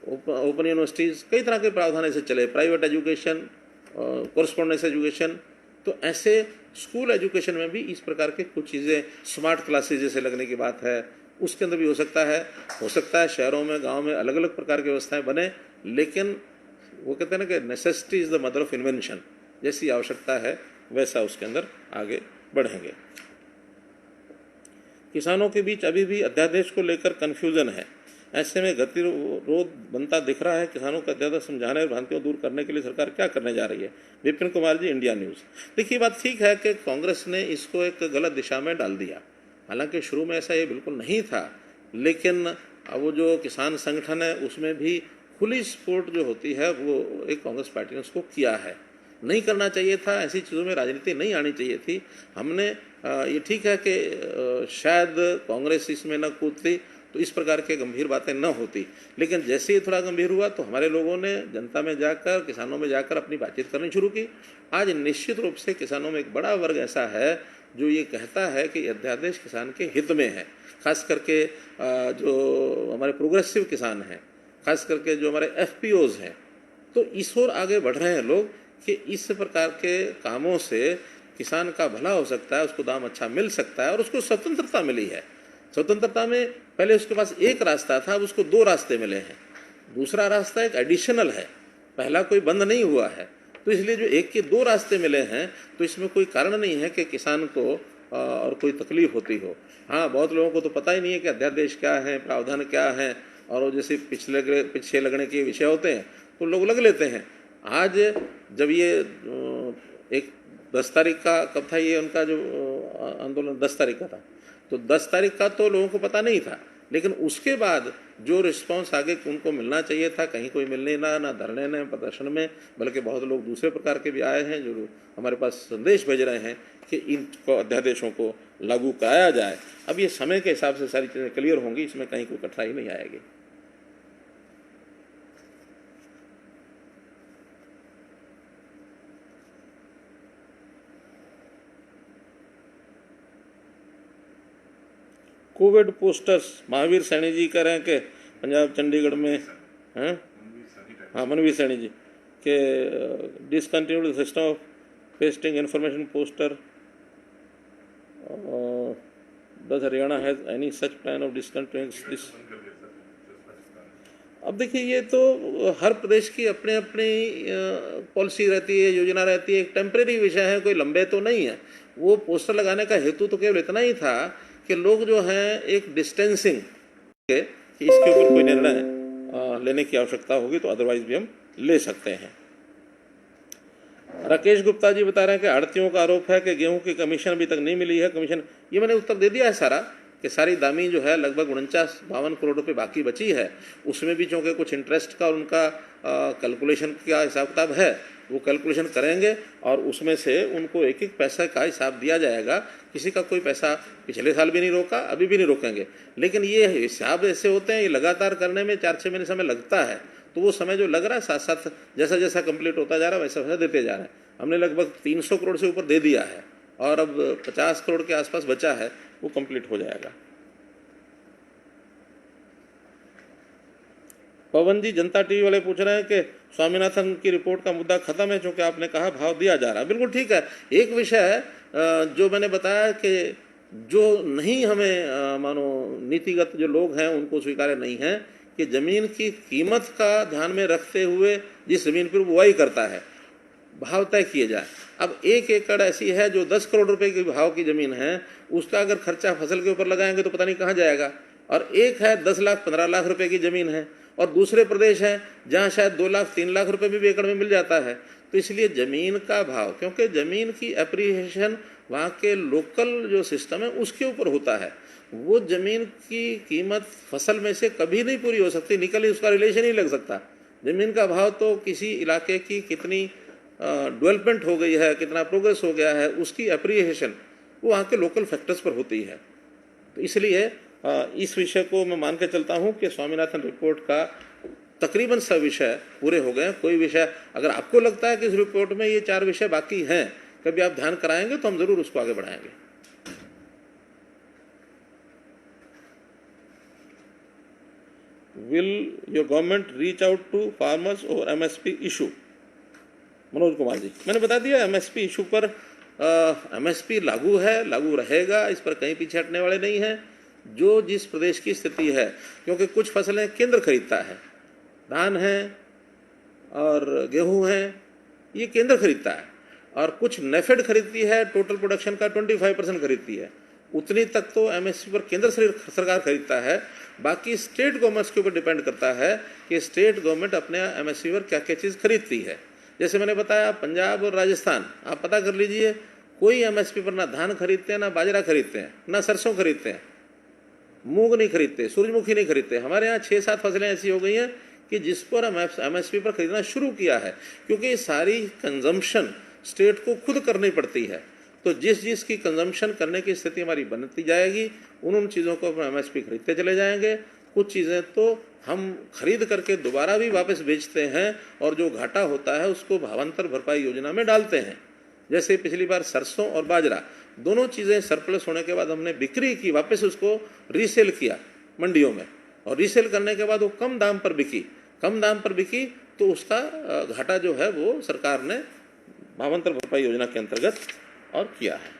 ओपन यूनिवर्सिटीज़, कई तरह के प्रावधान ऐसे चले, प्राइवेट एजुकेशन, कोरस्पॉन्डेंस एजुकेशन। तो ऐसे स्कूल एजुकेशन में भी इस प्रकार के कुछ चीज़ें, स्मार्ट क्लासेज जैसे लगने की बात है, उसके अंदर भी हो सकता है शहरों में, गांव में अलग अलग प्रकार की व्यवस्थाएं बने, लेकिन वो कहते हैं ना कि necessity is the mother of invention, जैसी आवश्यकता है वैसा उसके अंदर आगे बढ़ेंगे। किसानों के बीच अभी भी अध्यादेश को लेकर कन्फ्यूजन है, ऐसे में गतिरोध बनता दिख रहा है। किसानों का अध्यादेश समझाने और भ्रांतियों दूर करने के लिए सरकार क्या करने जा रही है? Vipin Kumar ji, India news. देखिए, बात ठीक है कि कांग्रेस ने इसको एक गलत दिशा में डाल दिया, हालांकि शुरू में ऐसा ये बिल्कुल नहीं था, लेकिन वो जो किसान संगठन है उसमें भी खुली सपोर्ट जो होती है वो एक कांग्रेस पार्टी ने उसको किया है। नहीं करना चाहिए था, ऐसी चीज़ों में राजनीति नहीं आनी चाहिए थी। हमने ये ठीक है कि शायद कांग्रेस इसमें न कूदती तो इस प्रकार के गंभीर बातें न होती, लेकिन जैसे ही थोड़ा गंभीर हुआ तो हमारे लोगों ने जनता में जाकर, किसानों में जाकर अपनी बातचीत करनी शुरू की। आज निश्चित रूप से किसानों में एक बड़ा वर्ग ऐसा है जो ये कहता है कि अध्यादेश किसान के हित में है, खास करके जो हमारे प्रोग्रेसिव किसान हैं, खास करके जो हमारे FPOs हैं, तो इस ओर आगे बढ़ रहे हैं लोग कि इस प्रकार के कामों से किसान का भला हो सकता है, उसको दाम अच्छा मिल सकता है और उसको स्वतंत्रता मिली है। स्वतंत्रता में पहले उसके पास एक रास्ता था, अब उसको दो रास्ते मिले हैं। दूसरा रास्ता एक एडिशनल है, पहला कोई बंद नहीं हुआ है, तो इसलिए जो एक के दो रास्ते मिले हैं तो इसमें कोई कारण नहीं है कि किसान को और कोई तकलीफ होती हो। हाँ, बहुत लोगों को तो पता ही नहीं है कि अध्यादेश क्या है, प्रावधान क्या है, और वो जैसे पीछे लगने के विषय होते हैं तो लोग लग लेते हैं। आज जब ये एक 10 तारीख का कब था ये उनका जो आंदोलन, 10 तारीख का था, तो 10 तारीख का तो लोगों को पता नहीं था, लेकिन उसके बाद जो रिस्पांस आगे उनको मिलना चाहिए था, कहीं कोई मिलने ना धरने न प्रदर्शन में, बल्कि बहुत लोग दूसरे प्रकार के भी आए हैं जो हमारे पास संदेश भेज रहे हैं कि इन अध्यादेशों को लागू कराया जाए। अब ये समय के हिसाब से सारी चीज़ें क्लियर होंगी, इसमें कहीं कोई कठिनाई नहीं आएगी। कोविड पोस्टर्स महावीर सैनी जी कह रहे हैं कि पंजाब चंडीगढ़ में हैं, हाँ मनवीर सैनी जी के discontinued system of pasting information poster, does Haryana has any such plan of discontinuing this? अब देखिए, ये तो हर प्रदेश की अपनी अपनी पॉलिसी रहती है, योजना रहती है, एक टेम्परेरी विषय है, कोई लंबे तो नहीं है। वो पोस्टर लगाने का हेतु तो केवल इतना ही था कि लोग जो हैं एक डिस्टेंसिंग के कि इसके ऊपर कोई निर्णय लेने की आवश्यकता होगी तो अदरवाइज भी हम ले सकते हैं। राकेश गुप्ता जी बता रहे हैं कि आड़तियों का आरोप है कि गेहूं की कमीशन अभी तक नहीं मिली है। कमीशन, ये मैंने उत्तर दे दिया है सारा कि सारी दामी जो है लगभग 49-52 करोड़ रुपए बाकी बची है, उसमें भी चूँकि कुछ इंटरेस्ट का और उनका कैलकुलेशन का हिसाब किताब है, वो कैलकुलेशन करेंगे और उसमें से उनको एक एक पैसा का हिसाब दिया जाएगा। किसी का कोई पैसा पिछले साल भी नहीं रोका, अभी भी नहीं रोकेंगे, लेकिन ये हिसाब ऐसे होते हैं, ये लगातार करने में 4-6 महीने समय लगता है, तो वो समय जो लग रहा है साथ साथ जैसा जैसा कंप्लीट होता जा रहा है वैसा वैसा देते जा रहे हैं। हमने लगभग 300 करोड़ से ऊपर दे दिया है और अब 50 करोड़ के आसपास बचा है, वो कंप्लीट हो जाएगा। पवन जी जनता टीवी वाले पूछ रहे हैं कि स्वामीनाथन की रिपोर्ट का मुद्दा खत्म है, क्योंकि आपने कहा भाव दिया जा रहा है। बिल्कुल ठीक है। एक विषय है जो मैंने बताया कि जो नहीं हमें मानो नीतिगत जो लोग हैं उनको स्वीकार्य नहीं है कि जमीन की कीमत का ध्यान में रखते हुए जिस जमीन पर बुआई करता है भाव तय किए जाए। अब 1 एकड़ ऐसी है जो 10 करोड़ रुपए के भाव की जमीन है, उसका अगर खर्चा फसल के ऊपर लगाएंगे तो पता नहीं कहाँ जाएगा, और एक है 10 लाख 15 लाख रुपए की जमीन है, और दूसरे प्रदेश हैं जहाँ शायद 2 लाख 3 लाख रुपए भी एकड़ में मिल जाता है। तो इसलिए ज़मीन का भाव, क्योंकि ज़मीन की एप्रिसिएशन वहाँ के लोकल जो सिस्टम है उसके ऊपर होता है, वो ज़मीन की कीमत फसल में से कभी नहीं पूरी हो सकती, निकल ही उसका रिलेशन ही लग सकता। ज़मीन का भाव तो किसी इलाके की कितनी डेवलपमेंट हो गई है, कितना प्रोग्रेस हो गया है, उसकी एप्रिसिएशन वो वहाँ के लोकल फैक्टर्स पर होती है। तो इसलिए इस विषय को मैं मान के चलता हूँ कि स्वामीनाथन रिपोर्ट का तकरीबन सब विषय पूरे हो गए। कोई विषय अगर आपको लगता है कि इस रिपोर्ट में ये 4 विषय बाकी हैं, कभी आप ध्यान कराएंगे तो हम जरूर उसको आगे बढ़ाएंगे। Will your government reach out to farmers over MSP issue? Manoj Kumar ji, मैंने बता दिया एमएसपी इशू पर एमएसपी लागू है, लागू रहेगा, इस पर कहीं पीछे हटने वाले नहीं हैं। जो जिस प्रदेश की स्थिति है, क्योंकि कुछ फसलें केंद्र खरीदता है, धान है और गेहूं है, ये केंद्र खरीदता है, और कुछ नेफेड खरीदती है, टोटल प्रोडक्शन का 25% खरीदती है, उतनी तक तो एमएसपी पर केंद्र सरकार खरीदता है। बाकी स्टेट गवर्नमेंट्स के ऊपर डिपेंड करता है कि स्टेट गवर्नमेंट अपने एमएसपी पर क्या क्या चीज़ खरीदती है। जैसे मैंने बताया, पंजाब और राजस्थान आप पता कर लीजिए, कोई एमएसपी पर ना धान खरीदते हैं, ना बाजरा खरीदते हैं, ना सरसों खरीदते हैं, मूंग नहीं खरीदते, सूरजमुखी नहीं खरीदते। हमारे यहाँ 6-7 फसलें ऐसी हो गई हैं कि जिस पर हम एमएसपी पर खरीदना शुरू किया है, क्योंकि ये सारी कंजम्पशन स्टेट को खुद करनी पड़ती है। तो जिस जिस की कंजम्पशन करने की स्थिति हमारी बनती जाएगी, उन चीज़ों को हम एमएसपी खरीदते चले जाएंगे। कुछ चीज़ें तो हम खरीद करके दोबारा भी वापस बेचते हैं, और जो घाटा होता है उसको भावांतर भरपाई योजना में डालते हैं। जैसे पिछली बार सरसों और बाजरा दोनों चीज़ें सरप्लस होने के बाद हमने बिक्री की, वापस उसको रीसेल किया मंडियों में, और रीसेल करने के बाद वो कम दाम पर बिकी, तो उसका घाटा जो है वो सरकार ने भावांतर भरपाई योजना के अंतर्गत और किया है।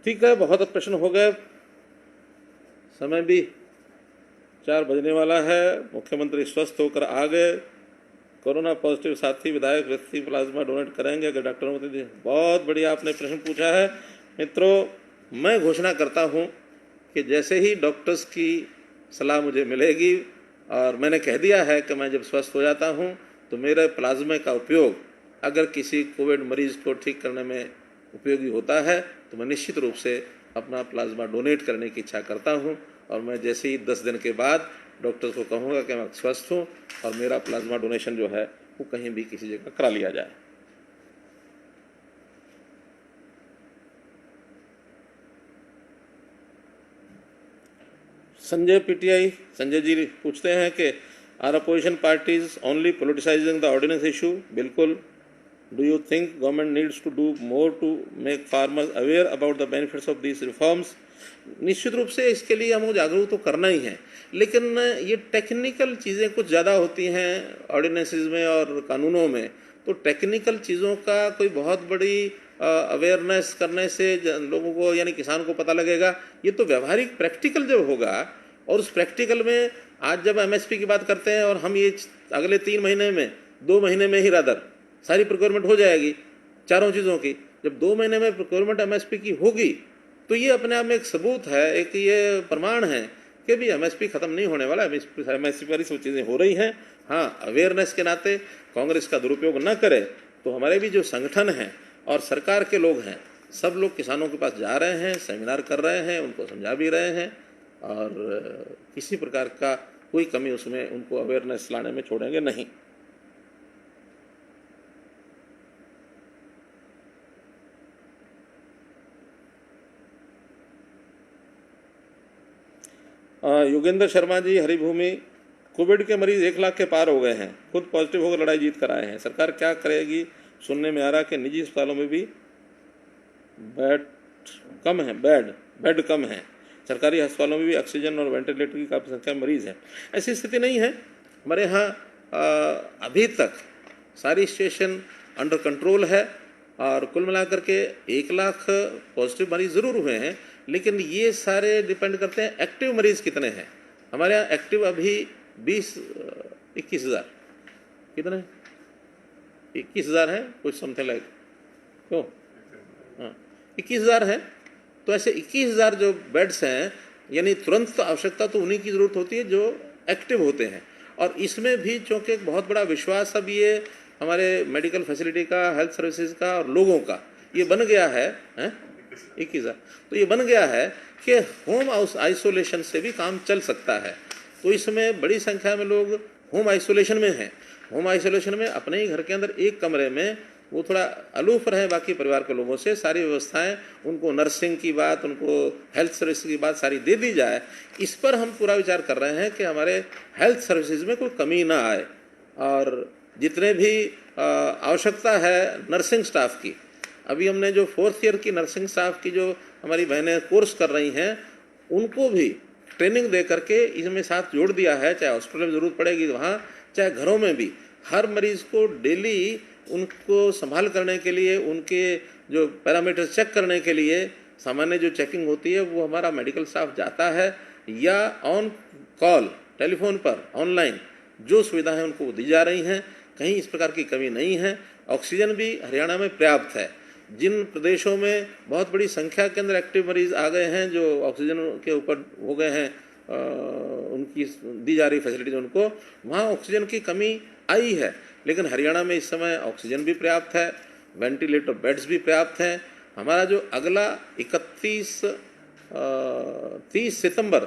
ठीक है, बहुत प्रश्न हो गए, समय भी 4 बजने वाला है। मुख्यमंत्री स्वस्थ होकर आ गए। कोरोना पॉजिटिव साथी विधायक व्यक्ति प्लाज्मा डोनेट करेंगे अगर डॉक्टरों को दे। बहुत बढ़िया आपने प्रश्न पूछा है। मित्रों, मैं घोषणा करता हूं कि जैसे ही डॉक्टर्स की सलाह मुझे मिलेगी, और मैंने कह दिया है कि मैं जब स्वस्थ हो जाता हूं तो मेरे प्लाज्मा का उपयोग अगर किसी कोविड मरीज को ठीक करने में उपयोगी होता है तो मैं निश्चित रूप से अपना प्लाज्मा डोनेट करने की इच्छा करता हूं। और मैं जैसे ही 10 दिन के बाद डॉक्टर्स को कहूँगा कि मैं स्वस्थ हूँ और मेरा प्लाज्मा डोनेशन जो है वो कहीं भी किसी जगह करा लिया जाए। संजय पीटीआई, संजय जी पूछते हैं कि are opposition parties only politicising the ordinance issue? बिल्कुल। Do you think government needs to do more to make farmers aware about the benefits of these reforms? निश्चित रूप से इसके लिए हमको जागरूक तो करना ही है, लेकिन ये टेक्निकल चीज़ें कुछ ज़्यादा होती हैं ऑर्डिनेंसेस में और कानूनों में। तो टेक्निकल चीज़ों का कोई बहुत बड़ी अवेयरनेस करने से लोगों को यानी किसान को पता लगेगा। ये तो व्यवहारिक प्रैक्टिकल जब होगा, और उस प्रैक्टिकल में आज जब एमएसपी की बात करते हैं और हम ये अगले 3 महीने में 2 महीने में ही रादर सारी प्रोक्योरमेंट हो जाएगी चारों चीज़ों की। जब 2 महीने में प्रोक्योरमेंट एमएसपी की होगी तो ये अपने आप में एक सबूत है, एक ये प्रमाण है कि भी एमएसपी खत्म नहीं होने वाला। एमएसपी पर ही सब चीज़ें हो रही हैं। हाँ, अवेयरनेस के नाते कांग्रेस का दुरुपयोग न करे तो हमारे भी जो संगठन हैं और सरकार के लोग हैं, सब लोग किसानों के पास जा रहे हैं, सेमिनार कर रहे हैं, उनको समझा भी रहे हैं, और किसी प्रकार का कोई कमी उसमें उनको अवेयरनेस लाने में छोड़ेंगे नहीं। योगेंद्र शर्मा जी, हरिभूमि, कोविड के मरीज 1 लाख के पार हो गए हैं, खुद पॉजिटिव होकर लड़ाई जीत कर आए हैं, सरकार क्या करेगी? सुनने में आ रहा कि निजी अस्पतालों में भी बेड कम है, सरकारी अस्पतालों में भी ऑक्सीजन और वेंटिलेटर की काफ़ी संख्या में मरीज है। ऐसी स्थिति नहीं है हमारे यहाँ। अभी तक सारी स्टेशन अंडर कंट्रोल है, और कुल मिलाकर के 1 लाख पॉजिटिव मरीज ज़रूर हुए हैं, लेकिन ये सारे डिपेंड करते हैं एक्टिव मरीज कितने हैं। हमारे यहाँ एक्टिव अभी 21,000 कितने 21,000 हैं, कुछ समथिंग लाइक, क्यों? हाँ, 21,000 है। तो ऐसे 21,000 जो बेड्स हैं, यानी तुरंत आवश्यकता तो उन्हीं की ज़रूरत होती है जो एक्टिव होते हैं। और इसमें भी चूँकि एक बहुत बड़ा विश्वास अब ये हमारे मेडिकल फैसिलिटी का, हेल्थ सर्विसेज का और लोगों का ये बन गया है, 21,000, तो ये बन गया है कि होम आइसोलेशन से भी काम चल सकता है। तो इसमें बड़ी संख्या में लोग होम आइसोलेशन में हैं। होम आइसोलेशन में अपने ही घर के अंदर एक कमरे में वो थोड़ा अलूफ रहे बाकी परिवार के लोगों से, सारी व्यवस्थाएं उनको, नर्सिंग की बात, उनको हेल्थ सर्विस की बात सारी दे दी जाए। इस पर हम पूरा विचार कर रहे हैं कि हमारे हेल्थ सर्विसेज में कोई कमी ना आए, और जितने भी आवश्यकता है नर्सिंग स्टाफ की, अभी हमने जो 4th ईयर की नर्सिंग स्टाफ की जो हमारी बहनें कोर्स कर रही हैं, उनको भी ट्रेनिंग दे करके इसमें साथ जोड़ दिया है। चाहे हॉस्पिटल में ज़रूरत पड़ेगी वहाँ, चाहे घरों में भी हर मरीज को डेली उनको संभाल करने के लिए, उनके जो पैरामीटर चेक करने के लिए सामान्य जो चेकिंग होती है वो हमारा मेडिकल स्टाफ जाता है, या ऑन कॉल टेलीफोन पर ऑनलाइन जो सुविधाएं उनको दी जा रही हैं। कहीं इस प्रकार की कमी नहीं है। ऑक्सीजन भी हरियाणा में पर्याप्त है। जिन प्रदेशों में बहुत बड़ी संख्या के अंदर एक्टिव मरीज आ गए हैं, जो ऑक्सीजन के ऊपर हो गए हैं, उनकी दी जा रही फैसिलिटीज उनको, वहाँ ऑक्सीजन की कमी आई है। लेकिन हरियाणा में इस समय ऑक्सीजन भी पर्याप्त है, वेंटिलेटर बेड्स भी पर्याप्त हैं। हमारा जो अगला 30 सितंबर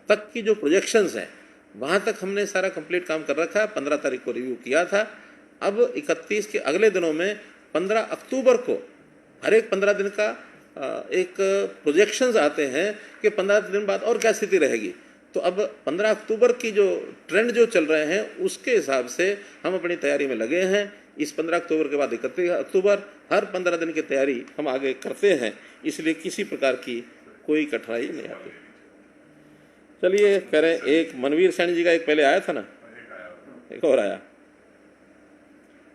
तक की जो प्रोजेक्शंस हैं, वहाँ तक हमने सारा कंप्लीट काम कर रखा है। 15 तारीख को रिव्यू किया था। अब 31 के अगले दिनों में 15 अक्टूबर को हर एक 15 दिन का एक प्रोजेक्शंस आते हैं कि 15 दिन बाद और क्या स्थिति रहेगी। तो अब 15 अक्टूबर की जो ट्रेंड जो चल रहे हैं उसके हिसाब से हम अपनी तैयारी में लगे हैं। इस 15 अक्टूबर के बाद 31 अक्टूबर हर 15 दिन की तैयारी हम आगे करते हैं, इसलिए किसी प्रकार की कोई कठिनाई नहीं आती। चलिए कह रहे हैं, एक मनवीर सैनी जी का एक पहले आया था ना, एक और आया।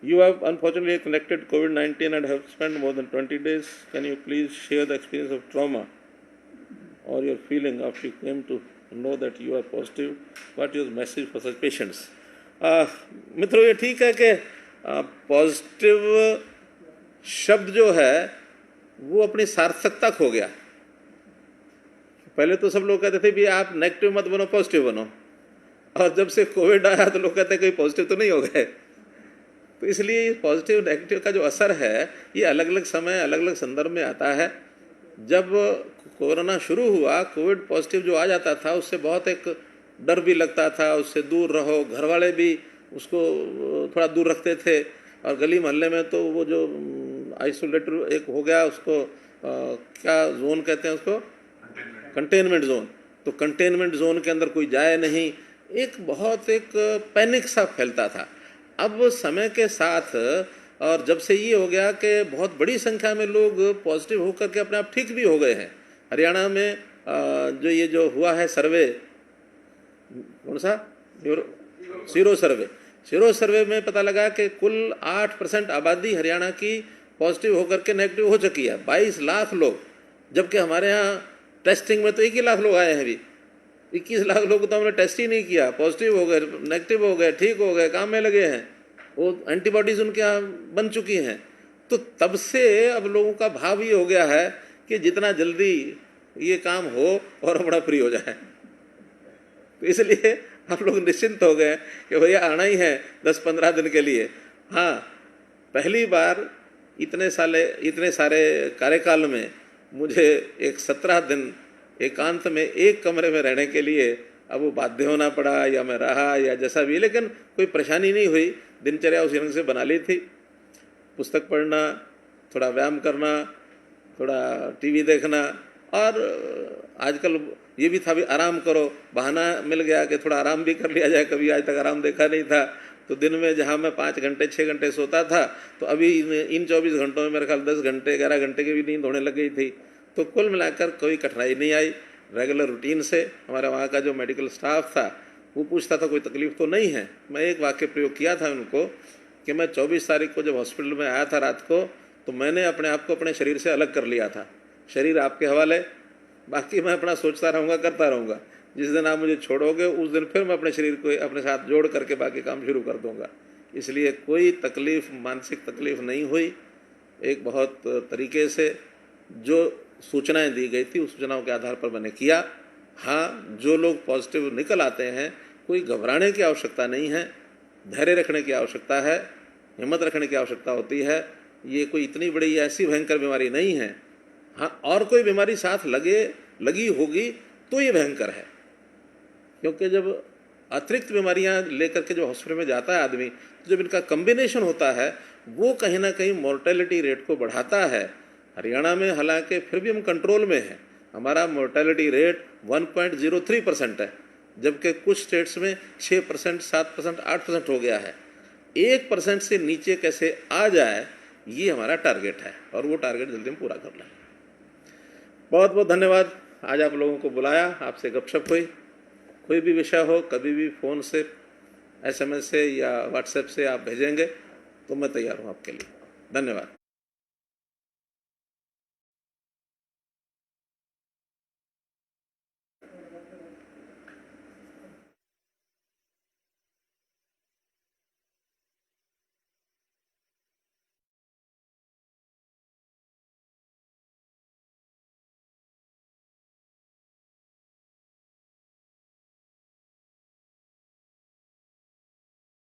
You have unfortunately connected COVID-19 and have spent more than 20 days. Can you please share the experience of trauma or your feeling after you came to know that you are positive? What is your message for such patients? मित्रों, ये ठीक है कि पॉजिटिव शब्द जो है वो अपनी सार्थकता खो गया। पहले तो सब लोग कहते थे भी आप नेगेटिव मत बनो, पॉजिटिव बनो, और जब से कोविड आया तो लोग कहते हैं कोई पॉजिटिव तो नहीं हो गए। तो इसलिए पॉजिटिव नेगेटिव का जो असर है ये अलग अलग समय, अलग अलग संदर्भ में आता है। जब कोरोना शुरू हुआ, कोविड पॉजिटिव जो आ जाता था उससे बहुत एक डर भी लगता था, उससे दूर रहो, घर वाले भी उसको थोड़ा दूर रखते थे। और गली मोहल्ले में तो वो जो आइसोलेटर एक हो गया, उसको क्या जोन कहते हैं उसको, कंटेनमेंट जोन। तो कंटेनमेंट जोन के अंदर कोई जाए नहीं, एक बहुत एक पैनिक सा फैलता था। अब समय के साथ और जब से ये हो गया कि बहुत बड़ी संख्या में लोग पॉजिटिव होकर के अपने आप ठीक भी हो गए हैं। हरियाणा में जो ये जो हुआ है सर्वे, कौन सा, सीरो सर्वे में पता लगा कि कुल 8% आबादी हरियाणा की पॉजिटिव होकर के नेगेटिव हो चुकी है, 22 लाख लोग। जबकि हमारे यहाँ टेस्टिंग में तो 1 ही लाख लोग आए हैं। अभी 21 लाख लोग तो हमने टेस्ट ही नहीं किया, पॉजिटिव हो गए, नेगेटिव हो गए, ठीक हो गए, काम में लगे हैं, वो एंटीबॉडीज उनके यहाँ बन चुकी हैं। तो तब से अब लोगों का भाव ये हो गया है कि जितना जल्दी ये काम हो और अपना फ्री हो जाए। तो इसलिए हम लोग निश्चिंत हो गए कि भैया आना ही है 10-15 दिन के लिए। हाँ, पहली बार इतने सारे कार्यकाल में मुझे एक 17 दिन एकांत में एक कमरे में रहने के लिए अब वो बाध्य होना पड़ा, या मैं रहा या जैसा भी, लेकिन कोई परेशानी नहीं हुई। दिनचर्या उसी रंग से बना ली थी। पुस्तक पढ़ना, थोड़ा व्यायाम करना, थोड़ा टीवी देखना, और आजकल ये भी था भी आराम करो, बहाना मिल गया कि थोड़ा आराम भी कर लिया जाए। कभी आज तक आराम देखा नहीं था। तो दिन में जहाँ मैं 5 घंटे 6 घंटे सोता था, तो अभी इन 24 घंटों में मेरे ख्याल 10 घंटे 11 घंटे की भी नींद होने लग गई थी। तो कुल मिलाकर कोई कठिनाई नहीं आई। रेगुलर रूटीन से हमारे वहाँ का जो मेडिकल स्टाफ था वो पूछता था कोई तकलीफ तो नहीं है। मैं एक वाक्य प्रयोग किया था उनको कि मैं 24 तारीख को जब हॉस्पिटल में आया था रात को, तो मैंने अपने आप को अपने शरीर से अलग कर लिया था। शरीर आपके हवाले, बाकी मैं अपना सोचता रहूँगा, करता रहूँगा। जिस दिन आप मुझे छोड़ोगे उस दिन फिर मैं अपने शरीर को अपने साथ जोड़ करके बाकी काम शुरू कर दूँगा। इसलिए कोई तकलीफ, मानसिक तकलीफ नहीं हुई। एक बहुत तरीके से जो सूचनाएं दी गई थी उस सूचनाओं के आधार पर मैंने किया। हाँ, जो लोग पॉजिटिव निकल आते हैं कोई घबराने की आवश्यकता नहीं है, धैर्य रखने की आवश्यकता है, हिम्मत रखने की आवश्यकता होती है। ये कोई इतनी बड़ी ऐसी भयंकर बीमारी नहीं है। हाँ, और कोई बीमारी साथ लगी होगी तो ये भयंकर है, क्योंकि जब अतिरिक्त बीमारियां लेकर के जब हॉस्पिटल में जाता है आदमी, तो जब इनका कम्बिनेशन होता है वो कहीं ना कहीं मोर्टेलिटी रेट को बढ़ाता है। हरियाणा में हालांकि फिर भी हम कंट्रोल में हैं, हमारा मोर्टेलिटी रेट 1.03% है, जबकि कुछ स्टेट्स में 6%, 7%, 8% हो गया है। 1% से नीचे कैसे आ जाए, ये हमारा टारगेट है और वो टारगेट जल्दी हम पूरा कर लें। बहुत बहुत धन्यवाद, आज आप लोगों को बुलाया, आपसे गपशप हुई। कोई भी विषय हो, कभी भी फ़ोन से, SMS से या WhatsApp से आप भेजेंगे तो मैं तैयार हूँ आपके लिए। धन्यवाद।